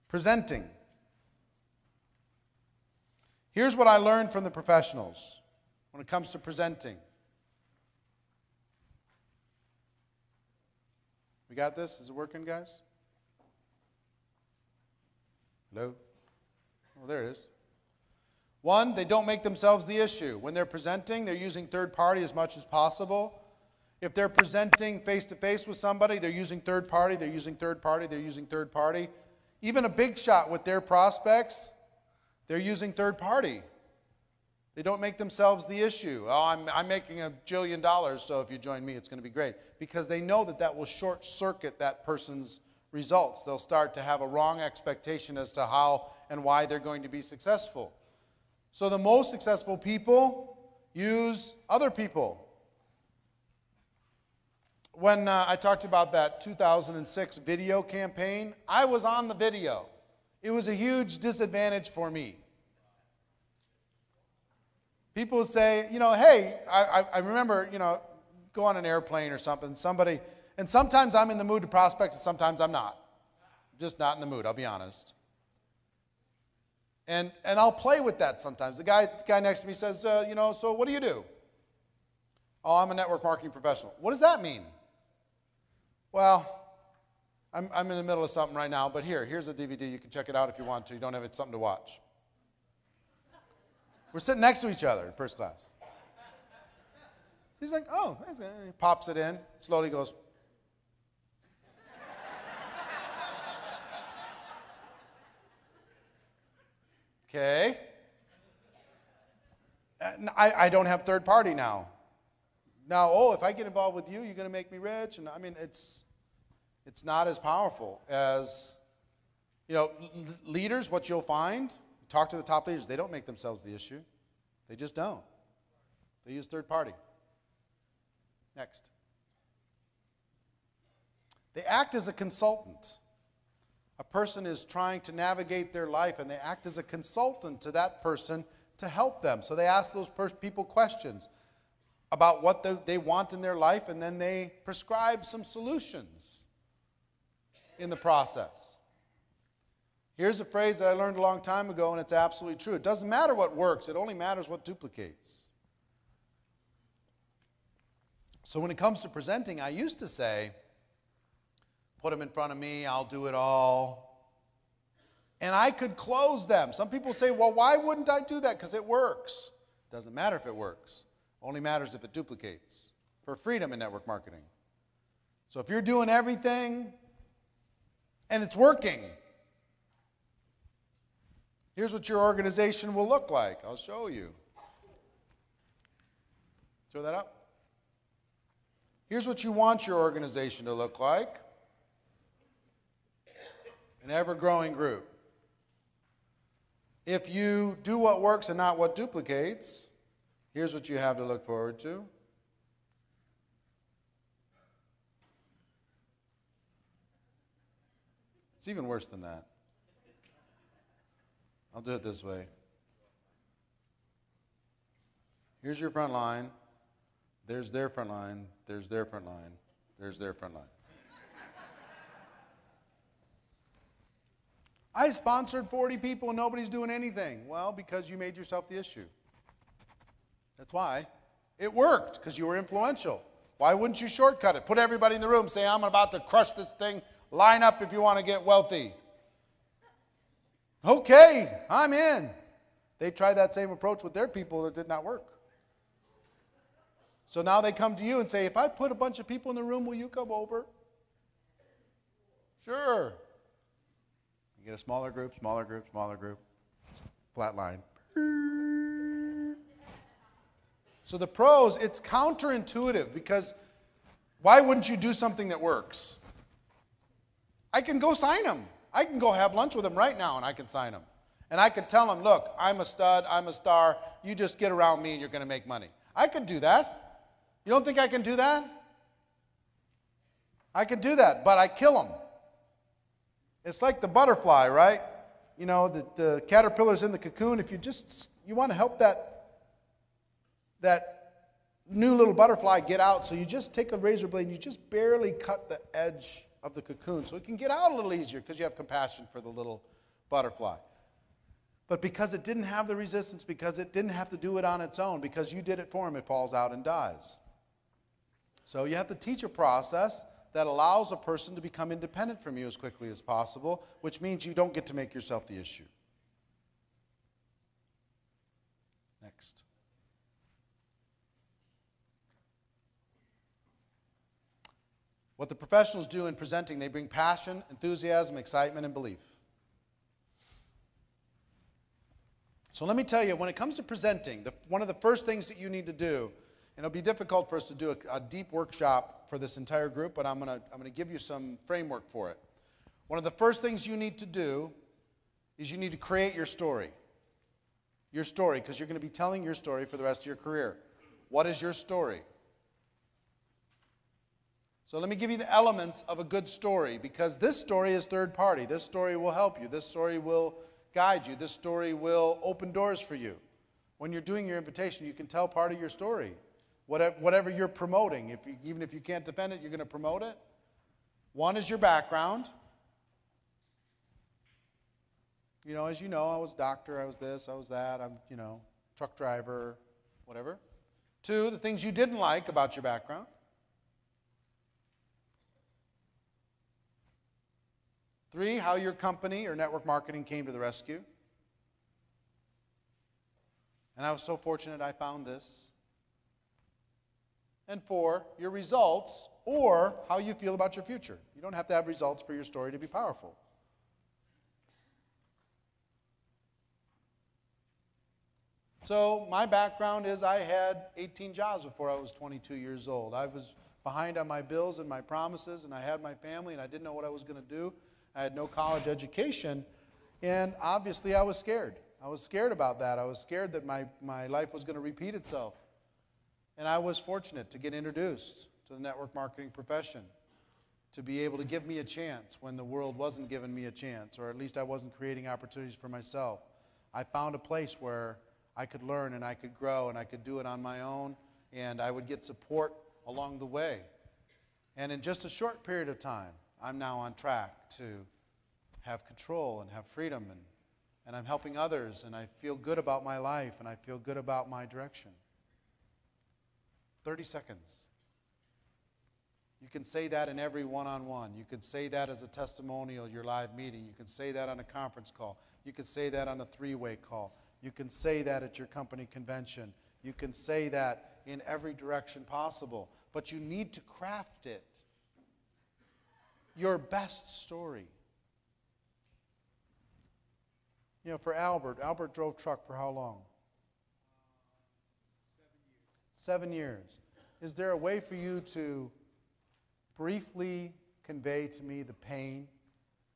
Presenting. Here's what I learned from the professionals when it comes to presenting. We got this? Is it working, guys? Hello? Oh, there it is. One, they don't make themselves the issue. When they're presenting, they're using third party as much as possible. If they're presenting face-to-face with somebody, they're using third party, they're using third party, they're using third party. Even a big shot with their prospects, they're using third party. They don't make themselves the issue. Oh, I'm making $1 jillion, so if you join me, it's going to be great. Because they know that that will short-circuit that person's results. They'll start to have a wrong expectation as to how and why they're going to be successful. So the most successful people use other people. When I talked about that 2006 video campaign, I was on the video. It was a huge disadvantage for me. People would say, you know, hey, I remember, you know, go on an airplane or something, somebody, and sometimes I'm in the mood to prospect and sometimes I'm not. I'm just not in the mood, I'll be honest. And I'll play with that sometimes. The guy next to me says, you know, so what do you do? Oh, I'm a network marketing professional. What does that mean? Well, I'm in the middle of something right now, but here's a DVD. You can check it out if you want to. You don't have something to watch. We're sitting next to each other in first class. He's like, oh, he pops it in, slowly goes. Okay. I don't have third party now. Now, oh, if I get involved with you, you're going to make me rich. And I mean, it's not as powerful as, you know, leaders, what you'll find, talk to the top leaders, they don't make themselves the issue. They just don't. They use third party. Next. They act as a consultant. A person is trying to navigate their life, and they act as a consultant to that person to help them. So they ask those people questions about what they want in their life, and then they prescribe some solutions in the process. Here's a phrase that I learned a long time ago, and it's absolutely true. It doesn't matter what works. It only matters what duplicates. So when it comes to presenting, I used to say, put them in front of me, I'll do it all. And I could close them. Some people say, well, why wouldn't I do that? Because it works. It doesn't matter if it works. It only matters if it duplicates. For freedom in network marketing. So if you're doing everything and it's working, here's what your organization will look like. I'll show you. Throw that up. Here's what you want your organization to look like. An ever-growing group. If you do what works and not what duplicates, here's what you have to look forward to. It's even worse than that. I'll do it this way. Here's your front line. There's their front line. There's their front line. There's their front line. I sponsored 40 people and nobody's doing anything. Well, because you made yourself the issue. That's why. It worked, because you were influential. Why wouldn't you shortcut it? Put everybody in the room, say, I'm about to crush this thing. Line up if you want to get wealthy. Okay, I'm in. They tried that same approach with their people that did not work. So now they come to you and say, if I put a bunch of people in the room, will you come over? Sure. You get a smaller group, smaller group, smaller group. Flat line. So the pros, it's counterintuitive, because why wouldn't you do something that works? I can go sign them. I can go have lunch with them right now and I can sign them. And I could tell them, look, I'm a stud, I'm a star, you just get around me and you're going to make money. I could do that. You don't think I can do that? I can do that, but I kill them. It's like the butterfly, right? You know, the caterpillar's in the cocoon. If you want to help that new little butterfly get out, so you just take a razor blade and you just barely cut the edge of the cocoon so it can get out a little easier, because you have compassion for the little butterfly. But because it didn't have the resistance, because it didn't have to do it on its own, because you did it for him, it falls out and dies. So you have to teach a process that allows a person to become independent from you as quickly as possible, which means you don't get to make yourself the issue. Next. What the professionals do in presenting, they bring passion, enthusiasm, excitement, and belief. So let me tell you, when it comes to presenting, one of the first things that you need to do, and it'll be difficult for us to do a deep workshop for this entire group, but I'm going to give you some framework for it. One of the first things you need to do is you need to create your story. Your story, because you're going to be telling your story for the rest of your career. What is your story? So let me give you the elements of a good story, because this story is third party. This story will help you. This story will guide you. This story will open doors for you. When you're doing your invitation, you can tell part of your story. Whatever you're promoting, even if you can't defend it, you're going to promote it. One is your background. As you know, I was a doctor, I was this, I was that, I'm, truck driver, whatever. Two, the things you didn't like about your background. Three, how your company or network marketing came to the rescue. And I was so fortunate I found this. And four, your results or how you feel about your future. You don't have to have results for your story to be powerful. So my background is I had 18 jobs before I was 22 years old. I was behind on my bills and my promises, and I had my family, and I didn't know what I was going to do. I had no college education, and obviously I was scared. I was scared about that. I was scared that my life was going to repeat itself. And I was fortunate to get introduced to the network marketing profession, to be able to give me a chance when the world wasn't giving me a chance, or at least I wasn't creating opportunities for myself. I found a place where I could learn and I could grow and I could do it on my own, and I would get support along the way. And in just a short period of time, I'm now on track to have control and have freedom, and I'm helping others, and I feel good about my life, and I feel good about my direction. 30 seconds. You can say that in every one-on-one. You can say that as a testimonial, your live meeting. You can say that on a conference call. You can say that on a three-way call. You can say that at your company convention. You can say that in every direction possible. But you need to craft it. Your best story. For Albert drove truck for how long? 7 years. Is there a way for you to briefly convey to me the pain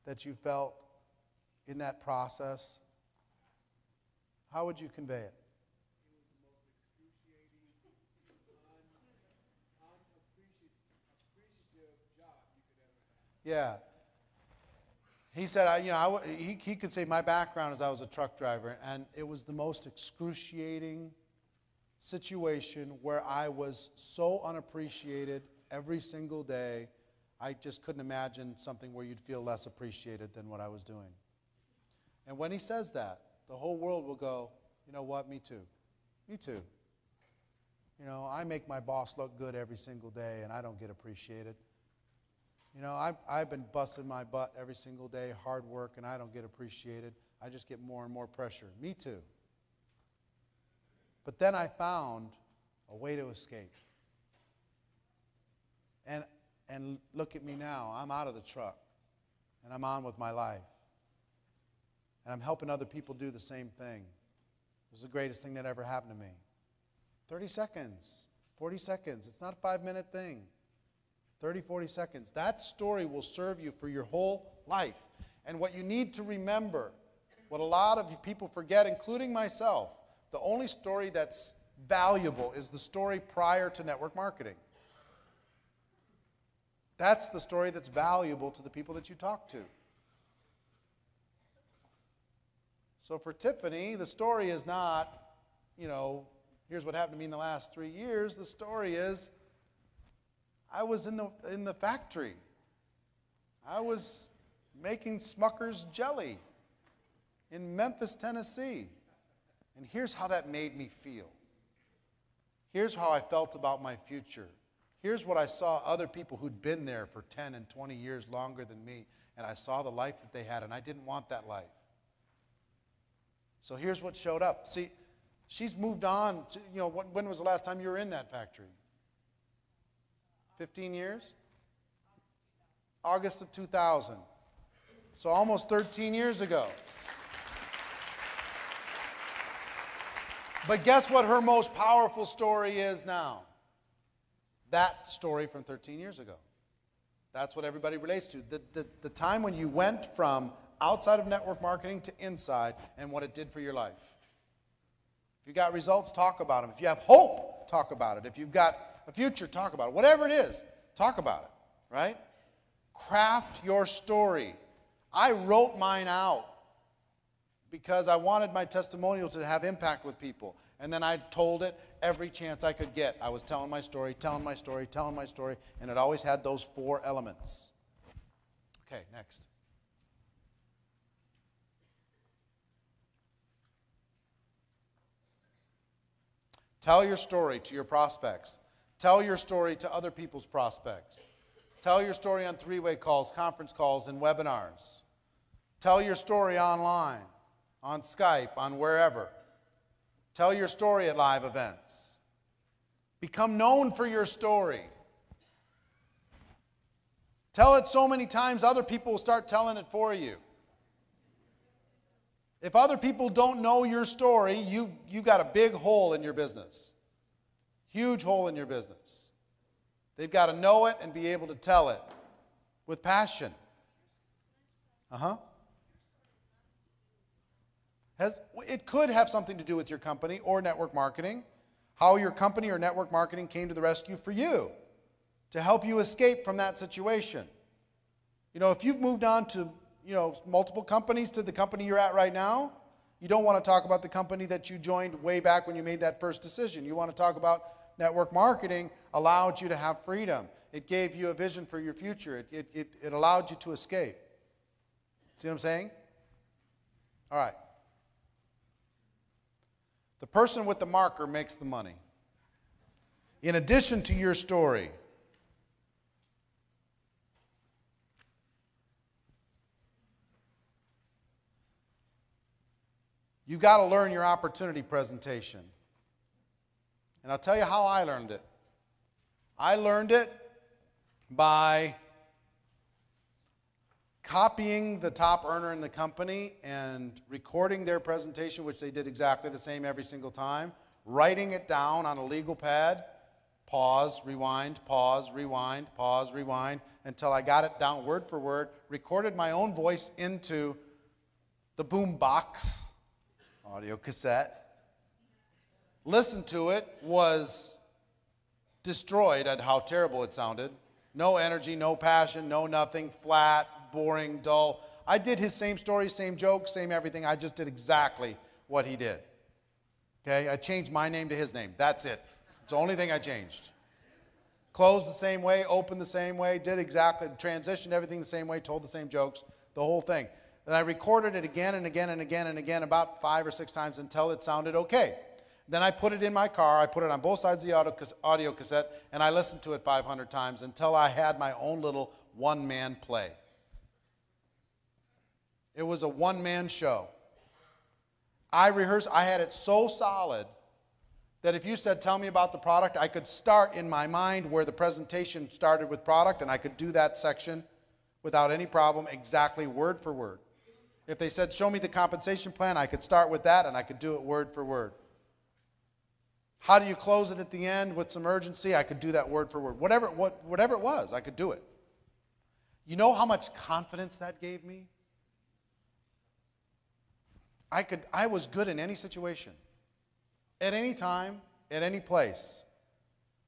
that you felt in that process? How would you convey it? It was the most excruciating, unappreciative job you could ever have. Yeah. He said, he could say my background is I was a truck driver, and it was the most excruciating situation where I was so unappreciated every single day. I just couldn't imagine something where you'd feel less appreciated than what I was doing. And when he says that, the whole world will go, you know what, me too. Me too. I make my boss look good every single day, and I don't get appreciated. I've been busting my butt every single day, hard work, and I don't get appreciated. I just get more and more pressure. Me too. But then I found a way to escape. And look at me now. I'm out of the truck, and I'm on with my life. And I'm helping other people do the same thing. It was the greatest thing that ever happened to me. 30 seconds, 40 seconds. It's not a 5-minute thing. 30, 40 seconds. That story will serve you for your whole life. And what you need to remember, what a lot of people forget, including myself, the only story that's valuable is the story prior to network marketing. That's the story that's valuable to the people that you talk to. So for Tiffany, the story is not, here's what happened to me in the last 3 years. The story is, I was in the factory. I was making Smucker's jelly. in Memphis, Tennessee. And here's how that made me feel. Here's how I felt about my future. Here's what I saw other people who'd been there for 10 and 20 years longer than me, and I saw the life that they had, and I didn't want that life. So here's what showed up. See, she's moved on. You know, when was the last time you were in that factory? 15 years? August of 2000. So almost 13 years ago. But guess what her most powerful story is now? That story from 13 years ago. That's what everybody relates to. The time when you went from outside of network marketing to inside and what it did for your life. If you got results, talk about them. If you have hope, talk about it. If you've got a future, talk about it. Whatever it is, talk about it, right? Craft your story. I wrote mine out because I wanted my testimonial to have impact with people. And then I told it every chance I could get. I was telling my story, telling my story, telling my story, and it always had those 4 elements. Okay, next. Tell your story to your prospects. Tell your story to other people's prospects. Tell your story on 3-way calls, conference calls, and webinars. Tell your story online, on Skype, on wherever. Tell your story at live events. Become known for your story. Tell it so many times other people will start telling it for you. If other people don't know your story, you've got a big hole in your business. Huge hole in your business. They've got to know it and be able to tell it with passion. It could have something to do with your company or network marketing, how your company or network marketing came to the rescue for you to help you escape from that situation. You know, if you've moved on to, multiple companies to the company you're at right now, you don't want to talk about the company that you joined way back when you made that first decision. You want to talk about network marketing allowed you to have freedom. It gave you a vision for your future. It allowed you to escape. See what I'm saying? All right. The person with the marker makes the money. In addition to your story, you've got to learn your opportunity presentation. And I'll tell you how I learned it. I learned it by copying the top earner in the company and recording their presentation, which they did exactly the same every single time, writing it down on a legal pad, pause, rewind, until I got it down word for word, recorded my own voice into the boom box, audio cassette, listened to it, was destroyed at how terrible it sounded. No energy, no passion, no nothing, flat, boring, dull. I did his same story, same joke, same everything. I just did exactly what he did. Okay, I changed my name to his name. That's it. It's the only thing I changed. Closed the same way, opened the same way, did exactly, transitioned everything the same way, told the same jokes, the whole thing. And I recorded it again and again and again and again about 5 or 6 times until it sounded okay. Then I put it in my car, I put it on both sides of the audio cassette, and I listened to it 500 times until I had my own little one-man play. It was a one-man show. I rehearsed, I had it so solid that if you said, tell me about the product, I could start in my mind where the presentation started with product, and I could do that section without any problem, exactly word for word. If they said, show me the compensation plan, I could start with that, and I could do it word for word. How do you close it at the end with some urgency? I could do that word for word. Whatever it was, I could do it. You know how much confidence that gave me? I was good in any situation, at any time, at any place.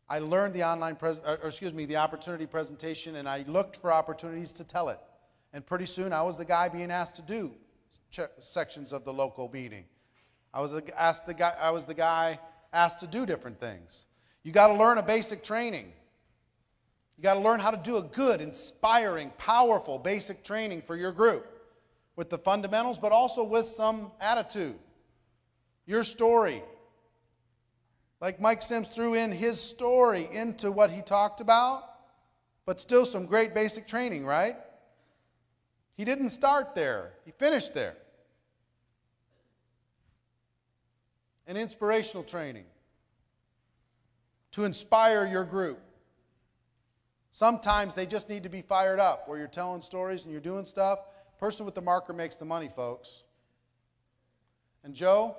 I learned the the opportunity presentation, and I looked for opportunities to tell it. And pretty soon, I was the guy being asked to do sections of the local meeting. I was the guy asked to do different things. You got to learn a basic training. You got to learn how to do a good, inspiring, powerful basic training for your group. with the fundamentals, but also with some attitude. Your story. Like Mike Sims threw in his story into what he talked about, but still some great basic training, right? He didn't start there. He finished there. And inspirational training to inspire your group. Sometimes they just need to be fired up where you're telling stories and you're doing stuff. Person with the marker makes the money, folks. And Joe,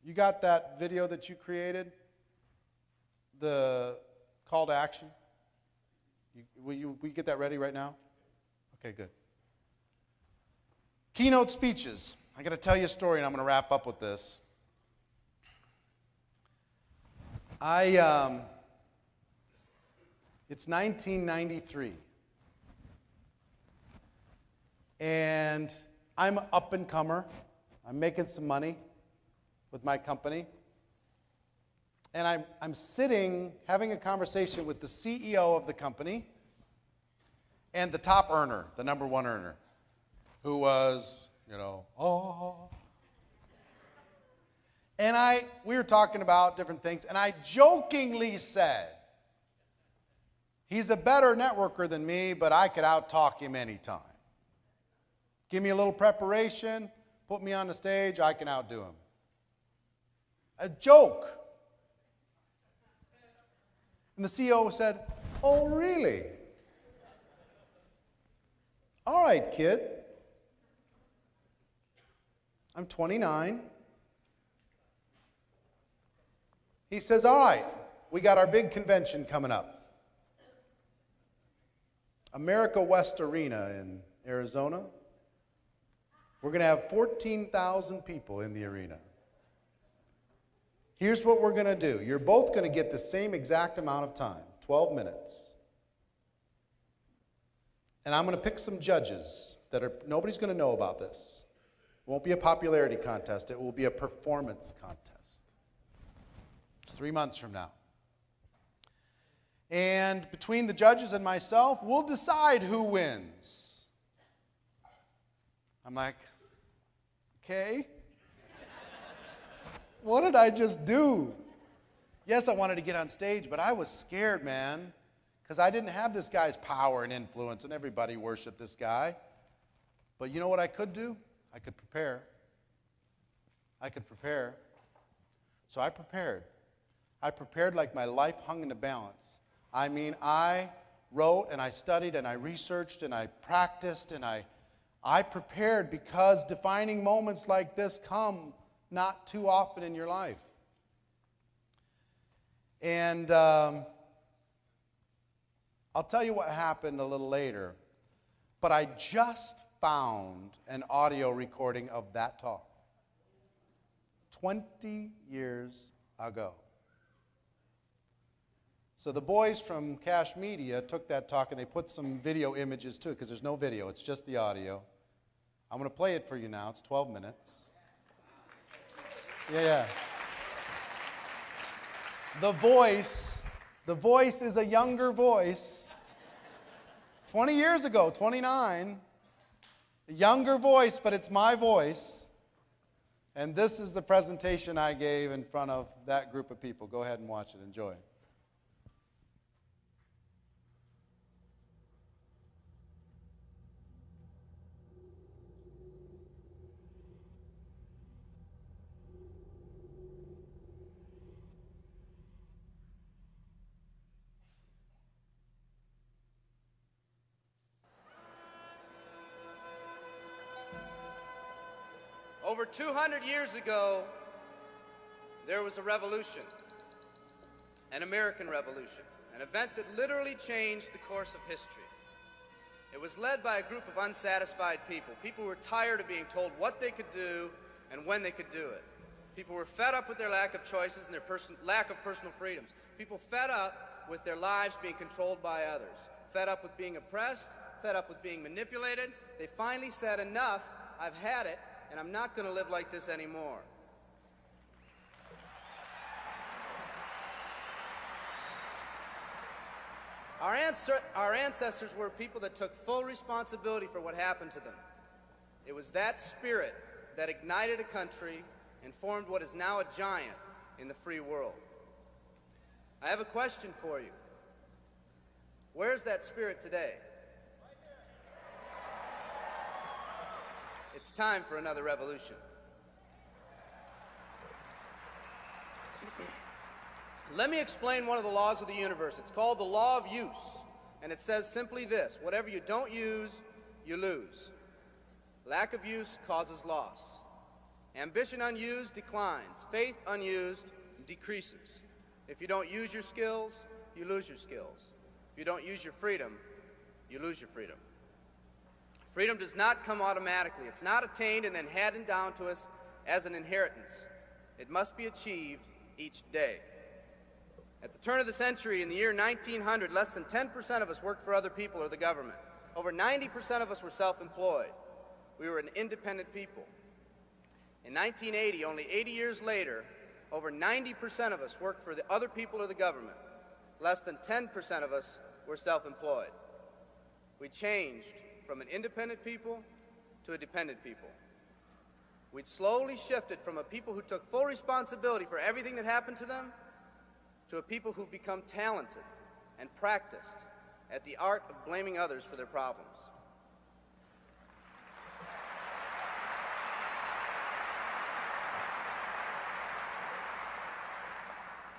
you got that video that you created? The call to action? Will you get that ready right now? Okay, good. Keynote speeches. I got to tell you a story and I'm going to wrap up with this. It's 1993. And I'm an up-and-comer. I'm making some money with my company. And I'm sitting, having a conversation with the CEO of the company and the top earner, the number one earner, who was, And we were talking about different things, and I jokingly said, he's a better networker than me, but I could out-talk him anytime. Give me a little preparation, put me on the stage, I can outdo him. A joke. And the CEO said, "Oh, really? All right, kid. I'm 29. He says, "All right, we got our big convention coming up. America West Arena in Arizona. We're going to have 14,000 people in the arena. Here's what we're going to do. You're both going to get the same exact amount of time, 12 minutes. And I'm going to pick some judges nobody's going to know about this. It won't be a popularity contest. It will be a performance contest. It's 3 months from now. And between the judges and myself, we'll decide who wins." I'm like, okay. What did I just do? Yes, I wanted to get on stage, but I was scared, man, because I didn't have this guy's power and influence, and everybody worshiped this guy. But you know what I could do? I could prepare. So I prepared. I prepared like my life hung in the balance. I mean, I wrote and I studied and I researched and I practiced and I prepared, because defining moments like this come not too often in your life. And I'll tell you what happened a little later, but I just found an audio recording of that talk 20 years ago. So the boys from Cash Media took that talk and they put some video images too, because there's no video, it's just the audio. I'm going to play it for you now. It's 12 minutes. Yeah. The voice is a younger voice. 20 years ago, 29. A younger voice, but it's my voice. And this is the presentation I gave in front of that group of people. Go ahead and watch it. Enjoy. Over 200 years ago, there was a revolution, an American Revolution, an event that literally changed the course of history. It was led by a group of unsatisfied people. People who were tired of being told what they could do and when they could do it. People were fed up with their lack of choices and their lack of personal freedoms. People fed up with their lives being controlled by others. Fed up with being oppressed, fed up with being manipulated. They finally said, "Enough, I've had it, and I'm not going to live like this anymore." Our ancestors were people that took full responsibility for what happened to them. It was that spirit that ignited a country and formed what is now a giant in the free world. I have a question for you. Where's that spirit today? It's time for another revolution. Let me explain one of the laws of the universe. It's called the law of use, and it says simply this: whatever you don't use, you lose. Lack of use causes loss. Ambition unused declines. Faith unused decreases. If you don't use your skills, you lose your skills. If you don't use your freedom, you lose your freedom. Freedom does not come automatically. It's not attained and then handed down to us as an inheritance. It must be achieved each day. At the turn of the century, in the year 1900, less than 10% of us worked for other people or the government. Over 90% of us were self-employed. We were an independent people. In 1980, only 80 years later, over 90% of us worked for the other people or the government. Less than 10% of us were self-employed. We changed from an independent people to a dependent people. We'd slowly shifted from a people who took full responsibility for everything that happened to them to a people who've become talented and practiced at the art of blaming others for their problems.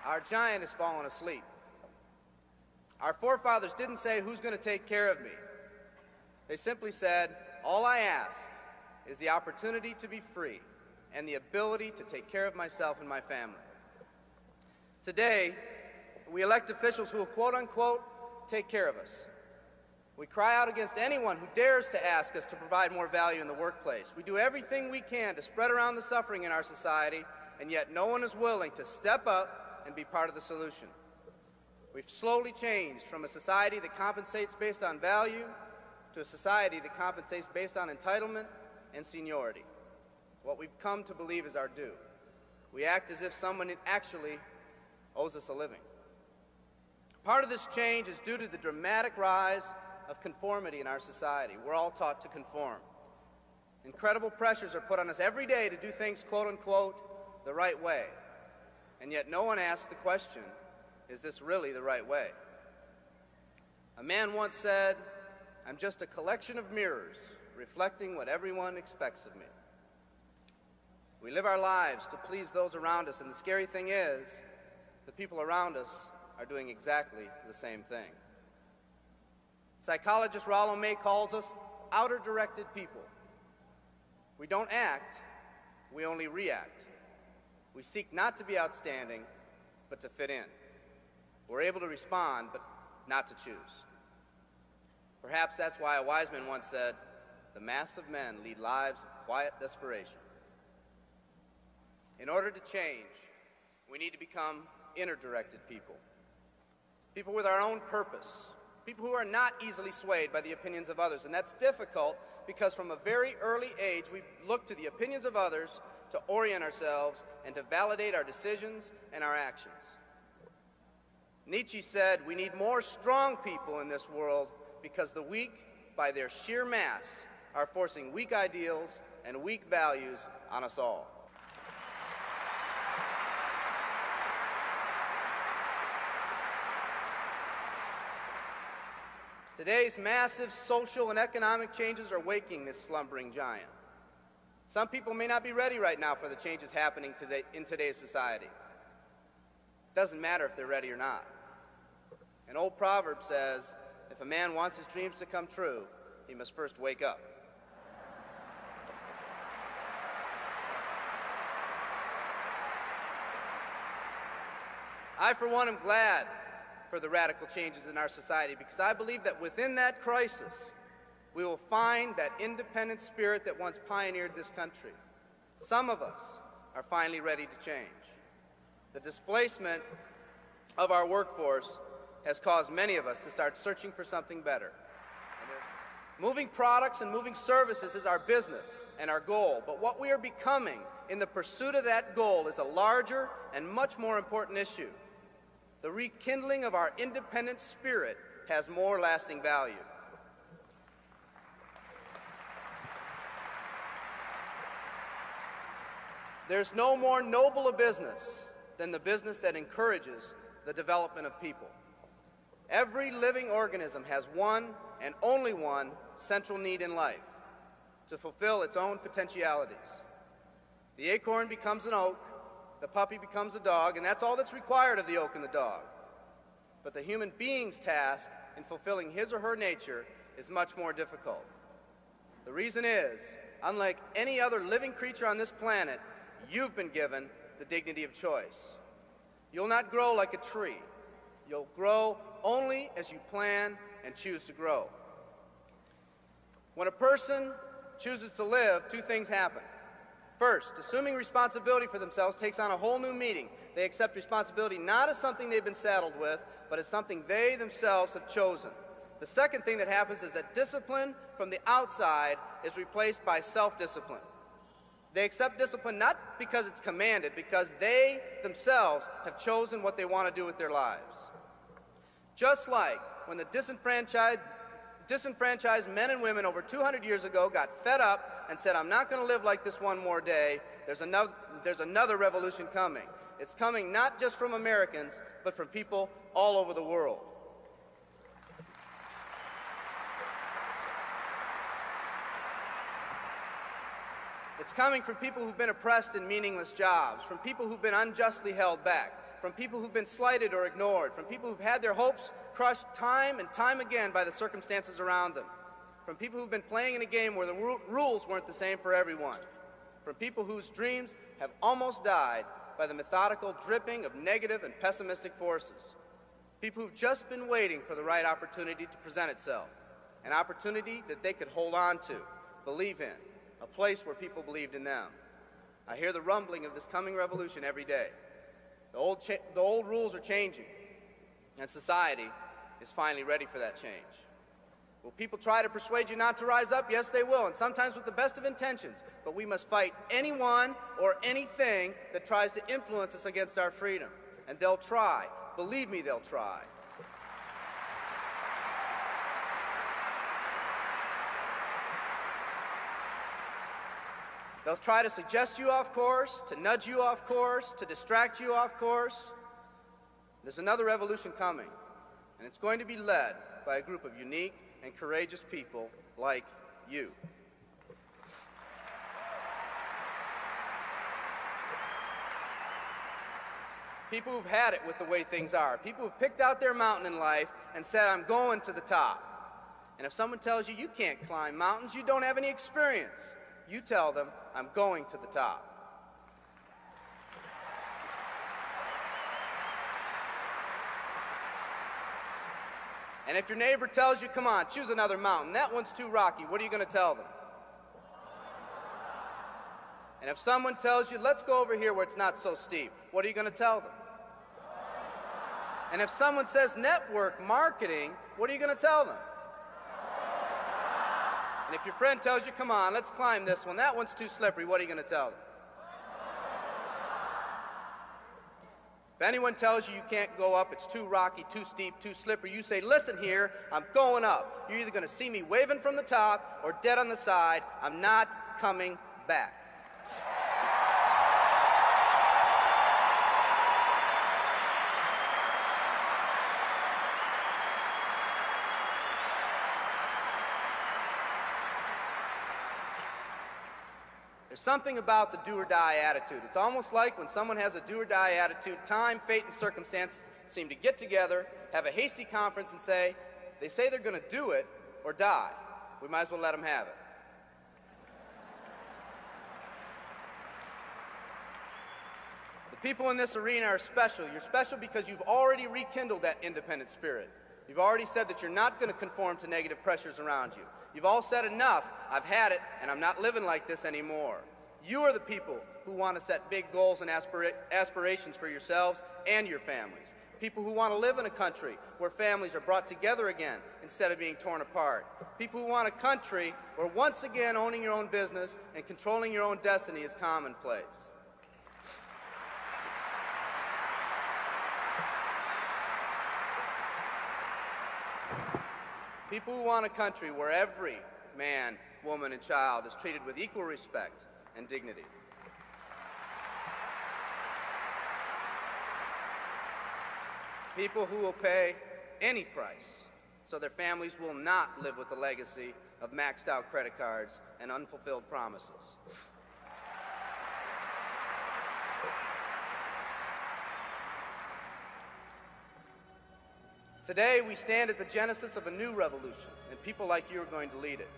Our giant has fallen asleep. Our forefathers didn't say, "Who's going to take care of me?" They simply said, "All I ask is the opportunity to be free and the ability to take care of myself and my family." Today, we elect officials who will quote-unquote take care of us. We cry out against anyone who dares to ask us to provide more value in the workplace. We do everything we can to spread around the suffering in our society, and yet no one is willing to step up and be part of the solution. We've slowly changed from a society that compensates based on value to a society that compensates based on entitlement and seniority. What we've come to believe is our due. We act as if someone actually owes us a living. Part of this change is due to the dramatic rise of conformity in our society. We're all taught to conform. Incredible pressures are put on us every day to do things, quote-unquote, the right way. And yet no one asks the question, is this really the right way? A man once said, "I'm just a collection of mirrors reflecting what everyone expects of me." We live our lives to please those around us, and the scary thing is, the people around us are doing exactly the same thing. Psychologist Rollo May calls us outer-directed people. We don't act, we only react. We seek not to be outstanding, but to fit in. We're able to respond, but not to choose. Perhaps that's why a wise man once said, "The mass of men lead lives of quiet desperation." In order to change, we need to become inner-directed people. People with our own purpose. People who are not easily swayed by the opinions of others. And that's difficult because from a very early age, we look to the opinions of others to orient ourselves and to validate our decisions and our actions. Nietzsche said, "We need more strong people in this world because the weak, by their sheer mass, are forcing weak ideals and weak values on us all." Today's massive social and economic changes are waking this slumbering giant. Some people may not be ready right now for the changes happening today in today's society. It doesn't matter if they're ready or not. An old proverb says, if a man wants his dreams to come true, he must first wake up. I, for one, am glad for the radical changes in our society because I believe that within that crisis, we will find that independent spirit that once pioneered this country. Some of us are finally ready to change. The displacement of our workforce has caused many of us to start searching for something better. Moving products and moving services is our business and our goal, but what we are becoming in the pursuit of that goal is a larger and much more important issue. The rekindling of our independent spirit has more lasting value. There's no more noble a business than the business that encourages the development of people. Every living organism has one and only one central need in life: to fulfill its own potentialities. The acorn becomes an oak, the puppy becomes a dog, and that's all that's required of the oak and the dog. But the human being's task in fulfilling his or her nature is much more difficult. The reason is, unlike any other living creature on this planet, you've been given the dignity of choice. You'll not grow like a tree. You'll grow only as you plan and choose to grow. When a person chooses to live, two things happen. First, assuming responsibility for themselves takes on a whole new meaning. They accept responsibility not as something they've been saddled with, but as something they themselves have chosen. The second thing that happens is that discipline from the outside is replaced by self-discipline. They accept discipline not because it's commanded, because they themselves have chosen what they want to do with their lives. Just like when the disenfranchised men and women over 200 years ago got fed up and said, "I'm not going to live like this one more day," there's another revolution coming. It's coming not just from Americans, but from people all over the world. It's coming from people who've been oppressed in meaningless jobs, from people who've been unjustly held back, from people who've been slighted or ignored, from people who've had their hopes crushed time and time again by the circumstances around them, from people who've been playing in a game where the rules weren't the same for everyone, from people whose dreams have almost died by the methodical dripping of negative and pessimistic forces, people who've just been waiting for the right opportunity to present itself, an opportunity that they could hold on to, believe in, a place where people believed in them. I hear the rumbling of this coming revolution every day. The old rules are changing, and society is finally ready for that change. Will people try to persuade you not to rise up? Yes, they will, and sometimes with the best of intentions. But we must fight anyone or anything that tries to influence us against our freedom. And they'll try. Believe me, they'll try. They'll try to suggest you off course, to nudge you off course, to distract you off course. There's another revolution coming, and it's going to be led by a group of unique and courageous people like you. People who've had it with the way things are. People who've picked out their mountain in life and said, "I'm going to the top." And if someone tells you you can't climb mountains, you don't have any experience. You tell them, "I'm going to the top." And if your neighbor tells you, "Come on, choose another mountain, that one's too rocky," what are you going to tell them? And if someone tells you, "Let's go over here where it's not so steep," what are you going to tell them? And if someone says network marketing, what are you going to tell them? And if your friend tells you, "Come on, let's climb this one, that one's too slippery," what are you going to tell them? If anyone tells you you can't go up, it's too rocky, too steep, too slippery, you say, "Listen here, I'm going up. You're either going to see me waving from the top or dead on the side. I'm not coming back." There's something about the do-or-die attitude. It's almost like when someone has a do-or-die attitude, time, fate, and circumstances seem to get together, have a hasty conference, and say, they say they're going to do it or die. We might as well let them have it. The people in this arena are special. You're special because you've already rekindled that independent spirit. You've already said that you're not going to conform to negative pressures around you. You've all said, "Enough, I've had it, and I'm not living like this anymore." You are the people who want to set big goals and aspirations for yourselves and your families. People who want to live in a country where families are brought together again instead of being torn apart. People who want a country where once again owning your own business and controlling your own destiny is commonplace. People who want a country where every man, woman, and child is treated with equal respect and dignity. People who will pay any price so their families will not live with the legacy of maxed out credit cards and unfulfilled promises. Today, we stand at the genesis of a new revolution, and people like you are going to lead it.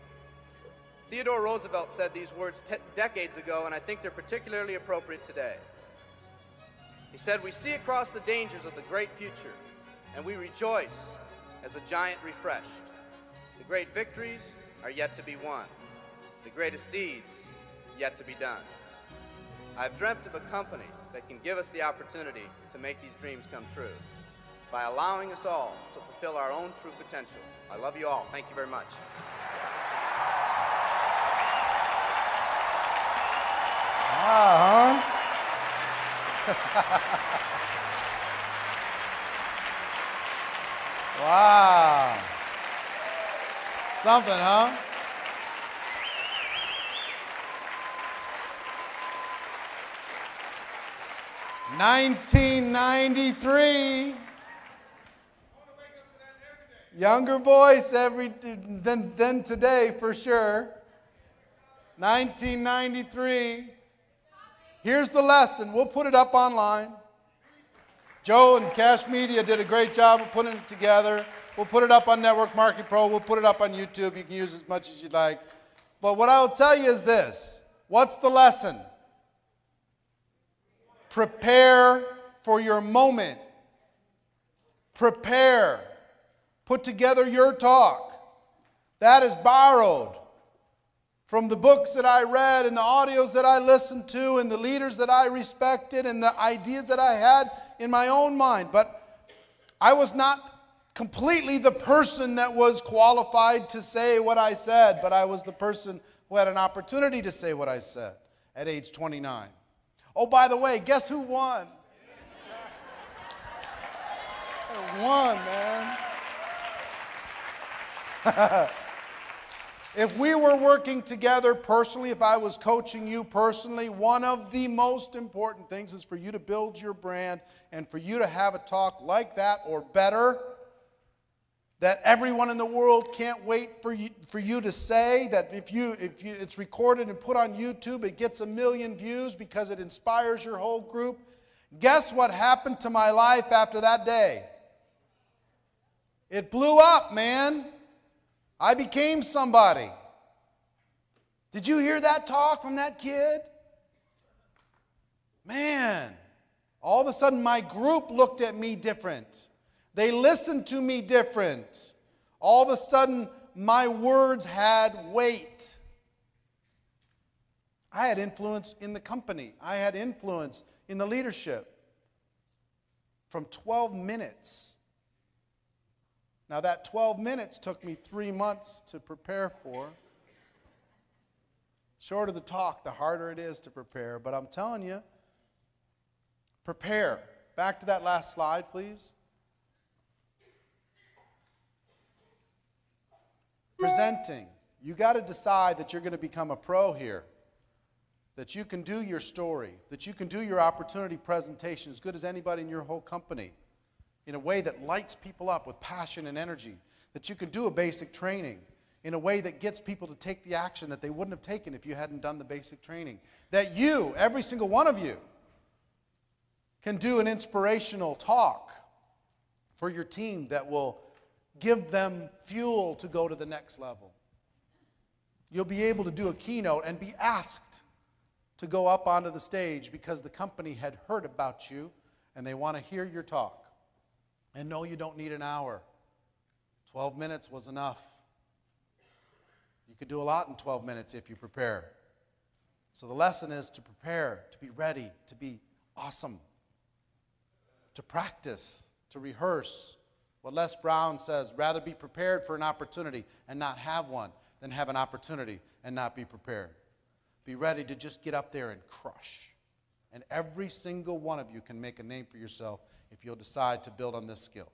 Theodore Roosevelt said these words decades ago, and I think they're particularly appropriate today. He said, "We see across the dangers of the great future, and we rejoice as a giant refreshed. The great victories are yet to be won. The greatest deeds yet to be done. I've dreamt of a company that can give us the opportunity to make these dreams come true by allowing us all to fulfill our own true potential. I love you all. Thank you very much." Wow, huh? Wow. Something, huh? "1993. Younger voice than today for sure. 1993. Here's the lesson. We'll put it up online. Joe and Cash Media did a great job of putting it together. We'll put it up on Network Market Pro. We'll put it up on YouTube. You can use as much as you'd like. But what I'll tell you is this. What's the lesson? Prepare for your moment. Prepare. Put together your talk. That is borrowed from the books that I read and the audios that I listened to and the leaders that I respected and the ideas that I had in my own mind. But I was not completely the person that was qualified to say what I said, but I was the person who had an opportunity to say what I said at age 29. Oh, by the way, guess who won? I won, man. If we were working together personally, if I was coaching you personally, one of the most important things is for you to build your brand and for you to have a talk like that or better that everyone in the world can't wait for you to say, that if it's recorded and put on YouTube, it gets 1 million views because it inspires your whole group. Guess what happened to my life after that day? It blew up, man. I became somebody. Did you hear that talk from that kid? Man, all of a sudden my group looked at me different. They listened to me different. All of a sudden my words had weight. I had influence in the company. I had influence in the leadership. From 12 minutes. Now that 12 minutes took me 3 months to prepare for. Shorter the talk, the harder it is to prepare. But I'm telling you, prepare. Back to that last slide, please. Presenting. You got to decide that you're going to become a pro here. That you can do your story. That you can do your opportunity presentation as good as anybody in your whole company. In a way that lights people up with passion and energy. That you can do a basic training in a way that gets people to take the action that they wouldn't have taken if you hadn't done the basic training. That you, every single one of you, can do an inspirational talk for your team that will give them fuel to go to the next level. You'll be able to do a keynote and be asked to go up onto the stage because the company had heard about you and they want to hear your talk. And no, you don't need an hour. 12 minutes was enough. You could do a lot in 12 minutes if you prepare. So the lesson is to prepare, to be ready, to be awesome, to practice, to rehearse. What Les Brown says, rather be prepared for an opportunity and not have one than have an opportunity and not be prepared. Be ready to just get up there and crush. And every single one of you can make a name for yourself if you'll decide to build on this skill.